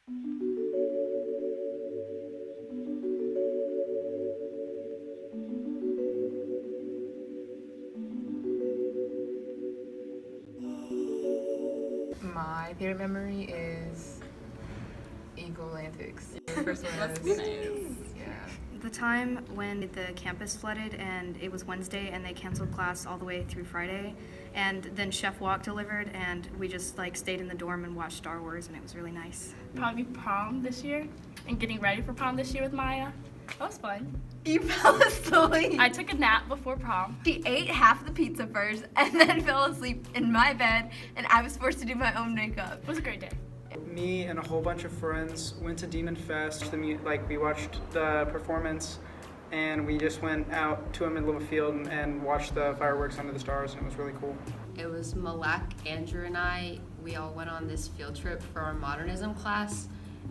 My favorite memory is Eagle Antics. The first one Must was be nice. yeah. The time when the campus flooded and it was Wednesday and they canceled class all the way through Friday, and then Chef Walk delivered and we just like stayed in the dorm and watched Star Wars and it was really nice. Probably prom this year and getting ready for prom this year with Maya. That was fun. You fell asleep. I took a nap before prom. She ate half the pizza first and then fell asleep in my bed, and I was forced to do my own makeup. It was a great day. Me and a whole bunch of friends went to Demon Fest. We watched the performance, and we just went out to a middle of a field and watched the fireworks under the stars, and it was really cool. It was Malak, Andrew, and I. We all went on this field trip for our modernism class,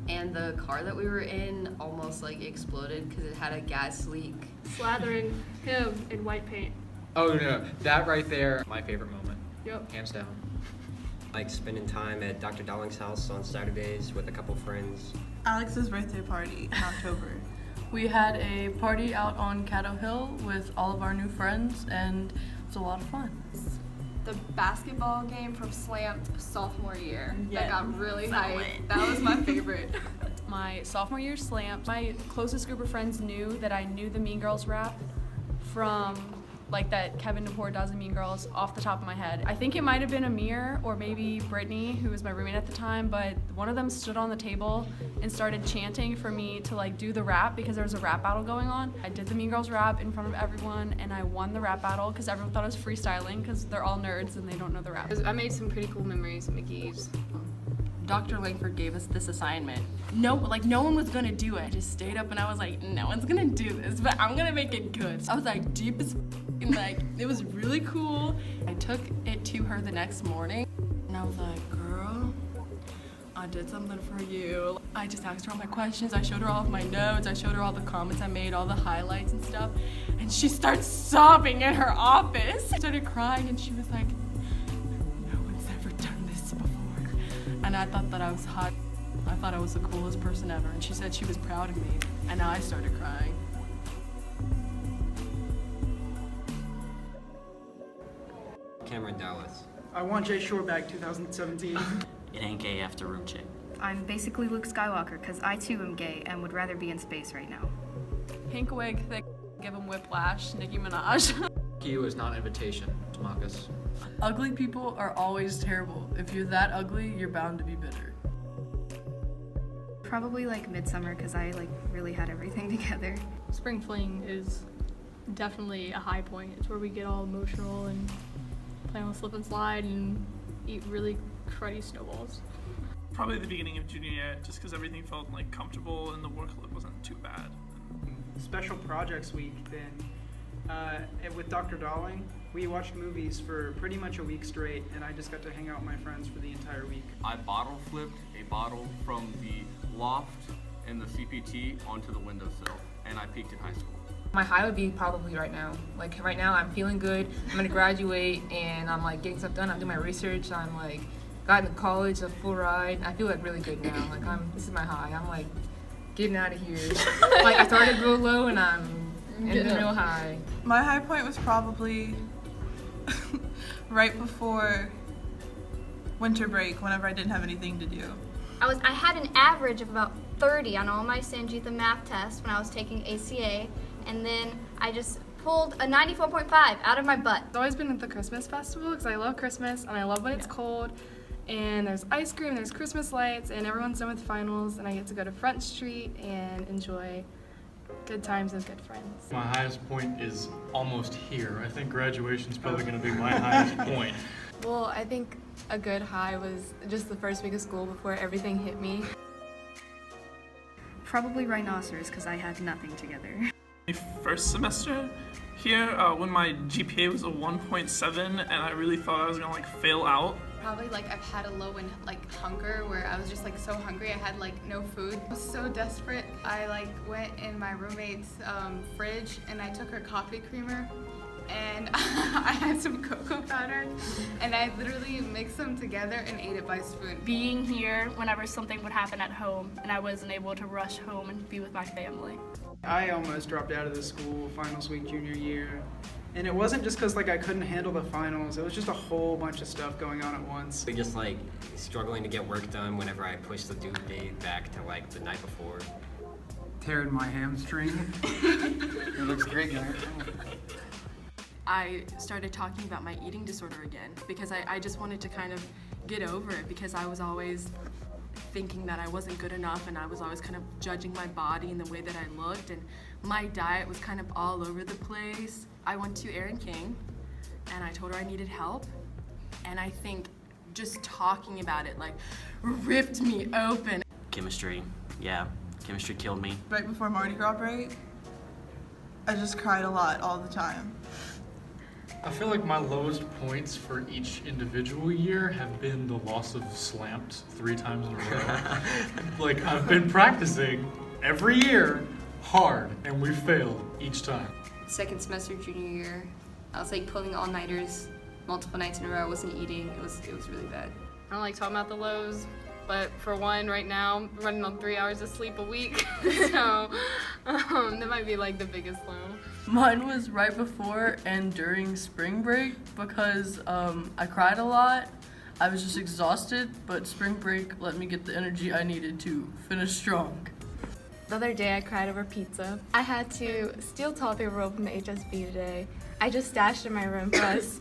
and the car that we were in almost exploded because it had a gas leak. Slathering him in white paint. Oh no, that right there, my favorite moment. Yep. Hands down. Like spending time at Dr. Dalling's house on Saturdays with a couple friends. Alex's birthday party in October. We had a party out on Caddo Hill with all of our new friends, and it was a lot of fun. The basketball game from Slammed sophomore year. Yeah. That got really hyped. That was my favorite. My sophomore year Slammed. My closest group of friends knew that I knew the Mean Girls rap from that Kevin Napor does in Mean Girls off the top of my head. I think it might have been Amir or maybe Brittany, who was my roommate at the time, but one of them stood on the table and started chanting for me to do the rap because there was a rap battle going on. I did the Mean Girls rap in front of everyone and I won the rap battle because everyone thought I was freestyling because they're all nerds and they don't know the rap. I made some pretty cool memories at McGee's. Dr. Langford gave us this assignment. No one was gonna do it. I just stayed up and I was like, no one's gonna do this, but I'm gonna make it good. So I was deep as and it was really cool. I took it to her the next morning and I was like, girl, I did something for you. I just asked her all my questions. I showed her all of my notes. I showed her all the comments I made, all the highlights and stuff. And she starts sobbing in her office. I started crying and she was like, no one's ever done this before. And I thought that I was hot. I thought I was the coolest person ever. And she said she was proud of me. And I started crying. Cameron Dallas. I won Jay Shorebag 2017. It ain't gay after room check. I'm basically Luke Skywalker because I too am gay and would rather be in space right now. Pink wig, thick, give him whiplash, Nicki Minaj. You is not an invitation to mock us. Ugly people are always terrible. If you're that ugly, you're bound to be bitter. Probably Midsummer because I really had everything together. Spring Fling is definitely a high point. It's where we get all emotional and play on the slip and slide and eat really cruddy snowballs. Probably the beginning of junior year, just because everything felt comfortable and the workload wasn't too bad. Special projects week then. With Dr. Darling, we watched movies for pretty much a week straight, and I just got to hang out with my friends for the entire week. I bottle flipped a bottle from the loft in the CPT onto the windowsill, and I peaked in high school. My high would be probably right now. Right now I'm feeling good. I'm gonna graduate and I'm getting stuff done. I'm doing my research. I'm got into college, a full ride. I feel really good now. This is my high. I'm getting out of here. I started real low and I'm ending real high. My high point was probably right before winter break, whenever I didn't have anything to do. I had an average of about 30 on all my Sangeetha math tests when I was taking ACA, and then I just pulled a 94.5 out of my butt. I've always been at the Christmas festival because I love Christmas and I love when it's cold. And there's ice cream, there's Christmas lights, and everyone's done with finals, and I get to go to Front Street and enjoy good times with good friends. My highest point is almost here. I think graduation's probably going to be my highest point. Well, I think a good high was just the first week of school before everything hit me. Probably Rhinoceros because I had nothing together. My first semester here, when my GPA was a 1.7 and I really thought I was gonna fail out. Probably I've had a low in hunger where I was just so hungry I had no food. I was so desperate. I went in my roommate's fridge and I took her coffee creamer and I had some cocoa powder, and I literally mixed them together and ate it by spoon. Being here whenever something would happen at home and I wasn't able to rush home and be with my family. I almost dropped out of the school finals week junior year. And it wasn't just because like I couldn't handle the finals. It was just a whole bunch of stuff going on at once. Just like struggling to get work done whenever I pushed the due date back to like the night before. Tearing my hamstring. It looks great, guys. I started talking about my eating disorder again because I just wanted to kind of get over it because I was always thinking that I wasn't good enough and I was always kind of judging my body and the way that I looked, and my diet was kind of all over the place. I went to Erin King and I told her I needed help, and I think just talking about it like ripped me open. Chemistry, yeah. Chemistry killed me. Right before Mardi Gras break, I just cried a lot all the time. I feel like my lowest points for each individual year have been the loss of Slamped 3 times in a row. Like, I've been practicing every year hard, and we failed each time. Second semester junior year, I was like pulling all-nighters multiple nights in a row. I wasn't eating. It was really bad. I don't like talking about the lows, but for one, right now, I'm running on 3 hours of sleep a week. So that might be like the biggest low. Mine was right before and during spring break because I cried a lot. I was just exhausted, but spring break let me get the energy I needed to finish strong. The other day I cried over pizza. I had to steal toilet paper roll from the HSB today. I just stashed it in my room for us.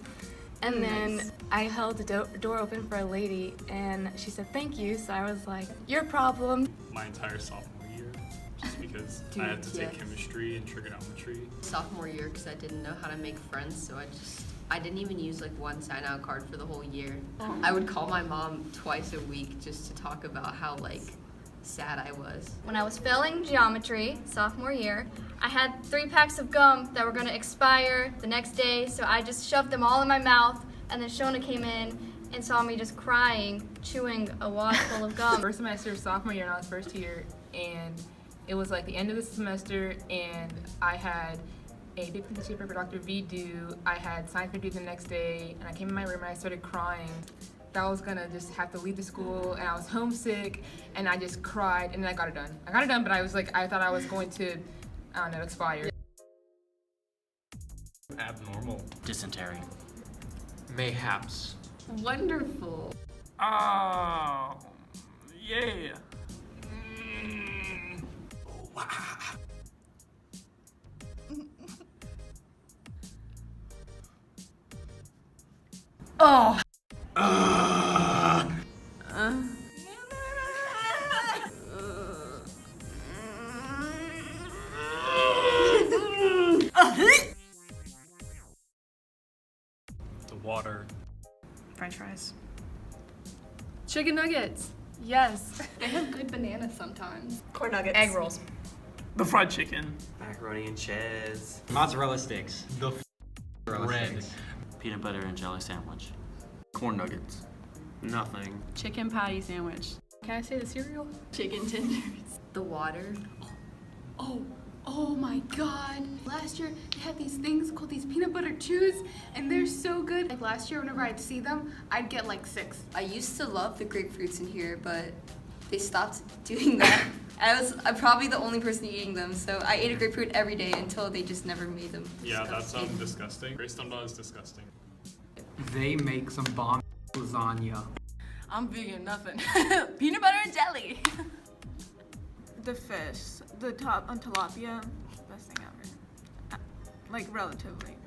And then I held the door open for a lady and she said thank you, so I was like, your problem. My entire sophomore year, just because I had to take chemistry and trigonometry. Sophomore year, because I didn't know how to make friends, so I didn't even use like one sign-out card for the whole year. Oh. I would call my mom twice a week just to talk about how like sad I was. When I was failing geometry, sophomore year, I had 3 packs of gum that were gonna expire the next day, so I just shoved them all in my mouth, and then Shona came in and saw me just crying, chewing a wad full of gum. First semester, sophomore year, and I was first year, and it was like the end of the semester, and I had a big piece of paper for Dr. V due. I had science fair due the next day, and I came in my room and I started crying. That I was gonna just have to leave the school, and I was homesick, and I just cried, and then I got it done. I got it done, but I was like, I thought I was going to, I don't know, expire. Abnormal. Dysentery. Mayhaps. Wonderful. Oh, yeah. Oh. The water. French fries. Chicken nuggets. Yes. They have good bananas sometimes. Corn nuggets. Egg rolls. The fried chicken. Macaroni and cheese. Mozzarella sticks. The Mozzarella bread. sticks. Peanut butter and jelly sandwich. Corn nuggets. Nothing. Chicken patty sandwich. Can I say the cereal? Chicken tenders. The water. Oh my god. Last year they had these things called these peanut butter chews, and they're so good. Like last year whenever I'd see them, I'd get like 6. I used to love the grapefruits in here, but they stopped doing that. I'm probably the only person eating them, so I ate a grapefruit every day until they just never made them. Yeah, that sounds disgusting. Grace Dumdaw is disgusting. They make some bomb lasagna. I'm vegan, nothing. Peanut butter and jelly. The fish, the top on tilapia, best thing ever. Like relatively.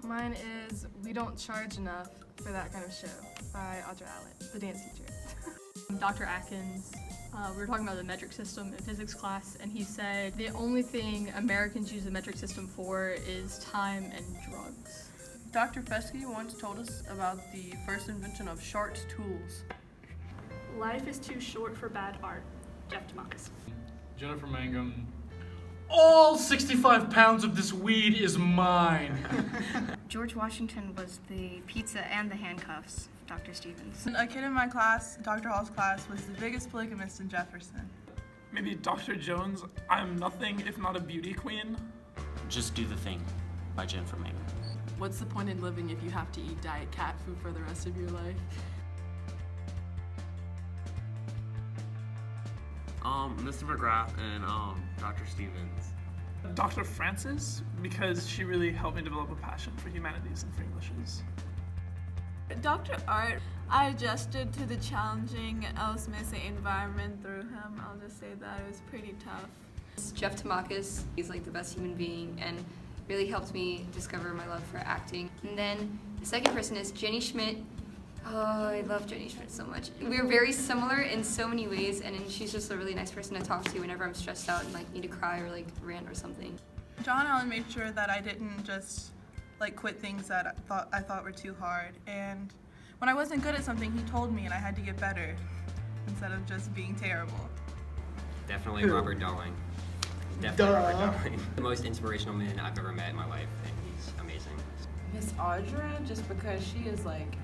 Mine is We Don't Charge Enough for That Kind of Show by Audra Allett, the dance teacher. Dr. Atkins, we were talking about the metric system in physics class, and he said the only thing Americans use the metric system for is time and drugs. Dr. Fesky once told us about the first invention of Shart's tools. Life is too short for bad art. Jeff DeMarcus. Jennifer Mangum. All 65 pounds of this weed is mine. George Washington was the pizza and the handcuffs, Dr. Stevens. A kid in my class, Dr. Hall's class, was the biggest polygamist in Jefferson. Maybe Dr. Jones, I'm nothing if not a beauty queen. Just Do the Thing by Jennifer Mayer. What's the point in living if you have to eat diet cat food for the rest of your life? Mr. McGrath and Dr. Stevens. Dr. Francis, because she really helped me develop a passion for humanities and for Englishes. Dr. Art, I adjusted to the challenging LSMSA environment through him. I'll just say that it was pretty tough. Jeff Tamakis, he's like the best human being and really helped me discover my love for acting. And then the second person is Jenny Schmidt. Oh, I love Jenny Schmidt so much. We're very similar in so many ways, and she's just a really nice person to talk to whenever I'm stressed out and like need to cry or like rant or something. John Allen made sure that I didn't just like quit things that I thought were too hard. And when I wasn't good at something, he told me and I had to get better instead of just being terrible. Definitely Robert Dowling. Definitely Robert Dowling. The most inspirational man I've ever met in my life, and he's amazing. Miss Audra, just because she is like,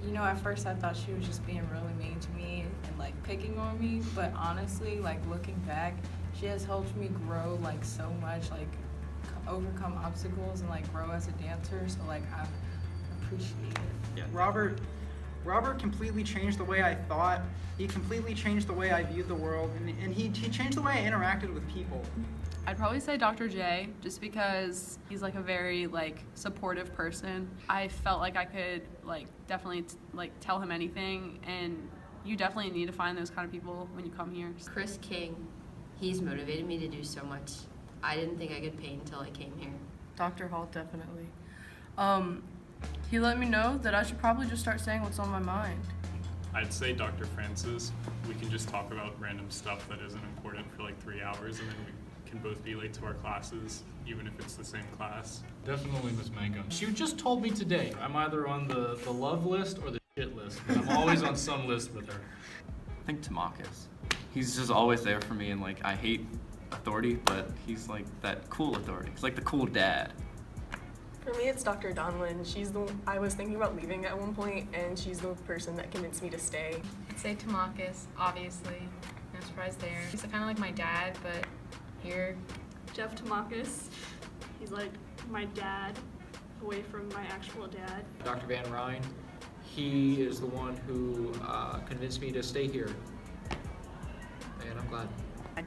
you know, at first I thought she was just being really mean to me and like picking on me, but honestly, like looking back, she has helped me grow like so much, like overcome obstacles and like grow as a dancer, so like I appreciate it. Yeah. Robert completely changed the way I thought. He completely changed the way I viewed the world, and he changed the way I interacted with people. I'd probably say Dr. J, just because he's like a very like supportive person. I felt like I could like definitely like tell him anything, and you definitely need to find those kind of people when you come here. Chris King, he's motivated me to do so much. I didn't think I could paint until I came here. Dr. Hall, definitely. He let me know that I should probably just start saying what's on my mind. I'd say Dr. Francis. We can just talk about random stuff that isn't important for like 3 hours, and then we can both be late to our classes, even if it's the same class. Definitely Miss Mangum. She just told me today I'm either on the love list or the shit list, but I'm always on some list with her. I think Tamakis. He's just always there for me, and like I hate authority, but he's like that cool authority. He's like the cool dad. For me, it's Dr. Donlin. I was thinking about leaving at one point, and she's the person that convinced me to stay. I'd say Tamakis, obviously. No surprise there. He's kind of like my dad, but here. Jeff Tamakis, he's like my dad, away from my actual dad. Dr. Van Ryn, he is the one who convinced me to stay here. And I'm glad.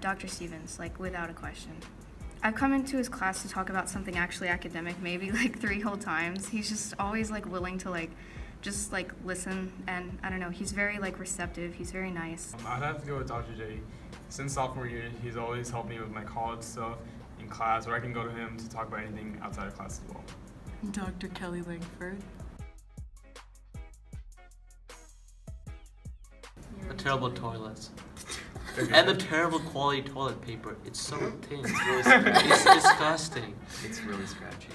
Dr. Stevens, like without a question. I've come into his class to talk about something actually academic maybe like 3 whole times. He's just always like willing to like just like listen, and I don't know, he's very like receptive, he's very nice. I'd have to go with Dr. J. Since sophomore year, he's always helped me with my college stuff in class, or I can go to him to talk about anything outside of class as well. Dr. Kelly Langford. The terrible toilets. And the terrible quality toilet paper. It's so thin. It's disgusting. It's really scratchy.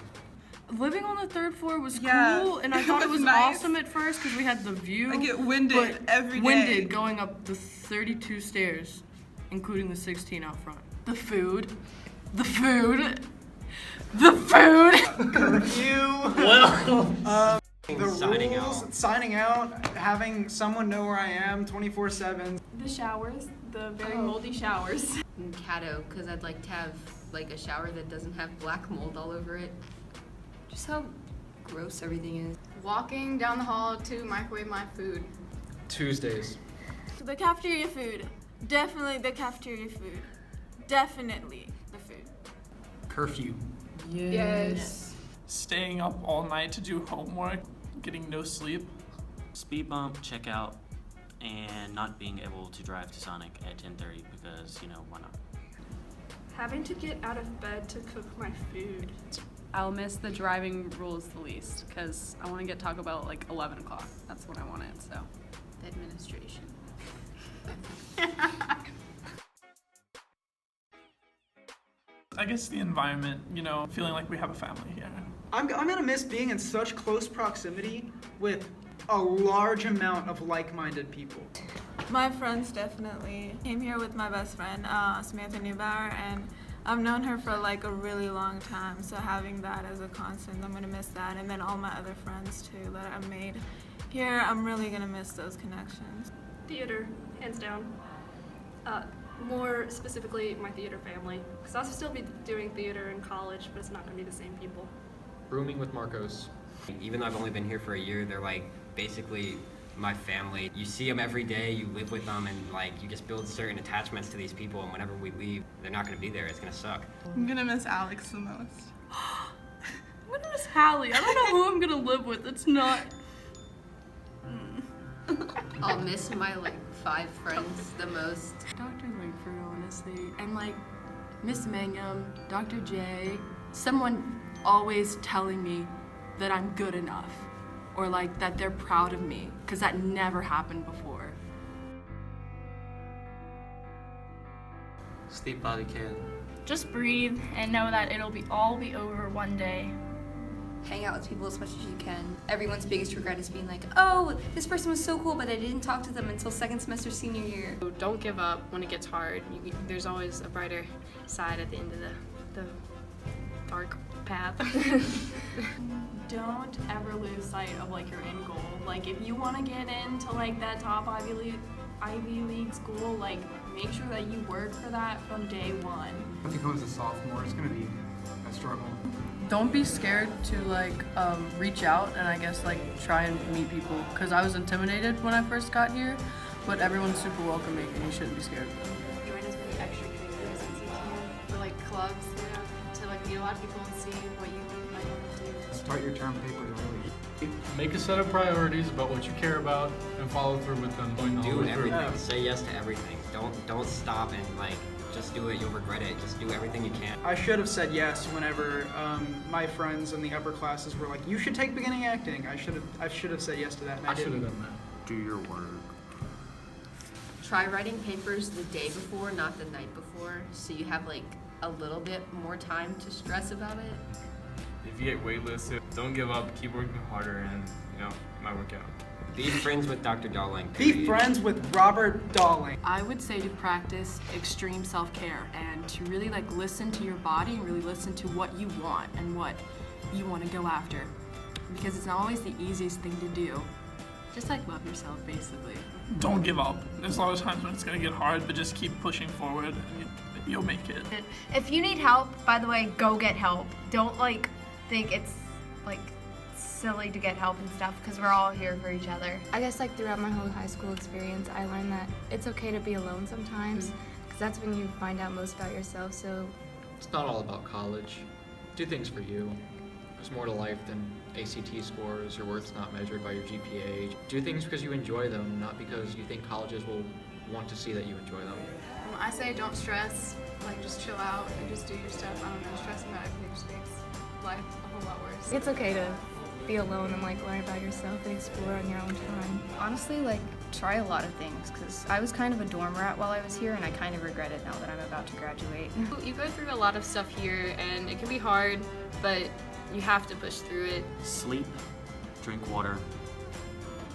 Living on the 3rd floor was Yeah, cool, and I it thought it was was nice. awesome at first because we had the view. I get winded every day. Winded going up the 32 stairs, including the 16 out front. The food. The food. The food! Curfew. Well. The Signing rules, out. signing out, having someone know where I am 24/7. The showers, the very moldy showers. And Kero, because I'd like to have like a shower that doesn't have black mold all over it. Just how gross everything is. Walking down the hall to microwave my food. Tuesdays. The cafeteria food. Definitely the cafeteria food. Definitely the food. Curfew. Yes. Staying up all night to do homework, getting no sleep. Speed bump, check out, and not being able to drive to Sonic at 10:30 because, you know, why not? Having to get out of bed to cook my food. I'll miss the driving rules the least, because I want to get Taco Bell at like 11 o'clock. That's when I want it, so. The administration. I guess the environment, you know, feeling like we have a family here. I'm gonna miss being in such close proximity with a large amount of like-minded people. My friends definitely. Came here with my best friend, Samantha Neubauer, and I've known her for like a really long time, so having that as a constant, I'm gonna miss that. And then all my other friends too that I've made here, I'm really gonna miss those connections. Theater, hands down. More specifically, my theater family, because I'll still be doing theater in college, but it's not going to be the same people. Rooming with Marcos. Even though I've only been here for a year, they're like basically my family. You see them every day, you live with them, and like you just build certain attachments to these people, and whenever we leave, they're not gonna be there. It's gonna suck. I'm gonna miss Alex the most. I'm gonna miss Hallie. I don't know who I'm gonna live with. It's not. I'll miss my like 5 friends the most. Dr. Langford, honestly, and like Miss Mangum, Dr. J, someone always telling me that I'm good enough, or like that they're proud of me, because that never happened before. Sleep while you can. Just breathe and know that it'll all be over one day. Hang out with people as much as you can. Everyone's biggest regret is being like, oh, this person was so cool, but I didn't talk to them until second semester senior year. Don't give up when it gets hard. There's always a brighter side at the end of the dark path. Don't ever lose sight of like your end goal. Like if you want to get into like that top Ivy League school, like make sure that you work for that from day one. I think as a sophomore, it's gonna be a struggle. Don't be scared to like reach out and I guess like try and meet people, because I was intimidated when I first got here, but everyone's super welcoming and you shouldn't be scared. Join as many extracurriculars as you can, or like clubs, to like meet a lot of people and see what you might want to do. Start your term papers early. Make a set of priorities about what you care about and follow through with them. Do everything. Say yes to everything. Don't stop and like just do it. You'll regret it. Just do everything you can. I should have said yes whenever my friends in the upper classes were like, "You should take beginning acting." I should have said yes to that. And I should have didn't. done that. Do your work. Try writing papers the day before, not the night before, so you have like a little bit more time to stress about it. If you get waitlisted, don't give up. Keep working harder, and it might work out. Be friends with Dr. Darling. Be friends with Robert Darling. I would say to practice extreme self-care and to really like listen to your body and really listen to what you want and what you want to go after, because it's not always the easiest thing to do. Just like love yourself, basically. Don't give up. There's a lot of times when it's gonna get hard, but just keep pushing forward and you'll make it. If you need help, by the way, go get help. Don't like think it's like silly to get help and stuff, because we're all here for each other. I guess like throughout my whole high school experience, I learned that it's okay to be alone sometimes, because that's when you find out most about yourself. So It's not all about college. Do things for you. There's more to life than ACT scores. Your worth's not measured by your GPA. Do things because you enjoy them, not because you think colleges will want to see that you enjoy them. I say don't stress, like just chill out and just do your stuff. I don't know, stressing about everything just makes life a whole lot worse. it's okay to be alone and like learn about yourself and explore on your own time. Honestly, like try a lot of things, because I was kind of a dorm rat while I was here, and I kind of regret it now that I'm about to graduate. You go through a lot of stuff here, and it can be hard, but you have to push through it. Sleep, drink water,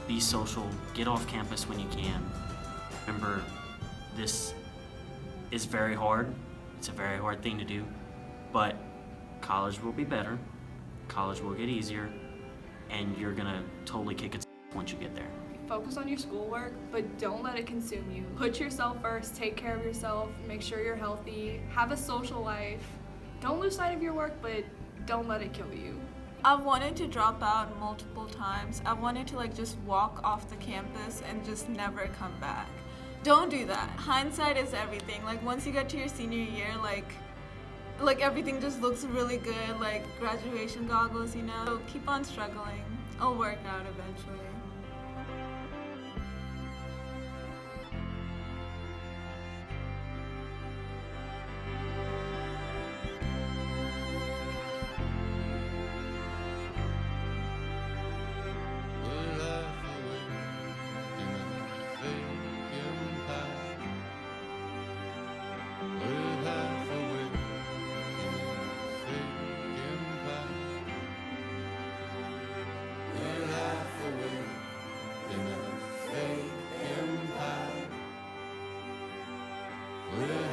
be social, get off campus when you can. Remember, this is very hard. It's a very hard thing to do, but college will be better. College will get easier, and you're gonna totally kick its once you get there. Focus on your schoolwork, but don't let it consume you. Put yourself first, take care of yourself, make sure you're healthy, have a social life. Don't lose sight of your work, but don't let it kill you. I've wanted to drop out multiple times. I've wanted to like just walk off the campus and just never come back. Don't do that. Hindsight is everything. Like once you get to your senior year, like everything just looks really good, like graduation goggles, you know? So keep on struggling. It'll work out eventually. We're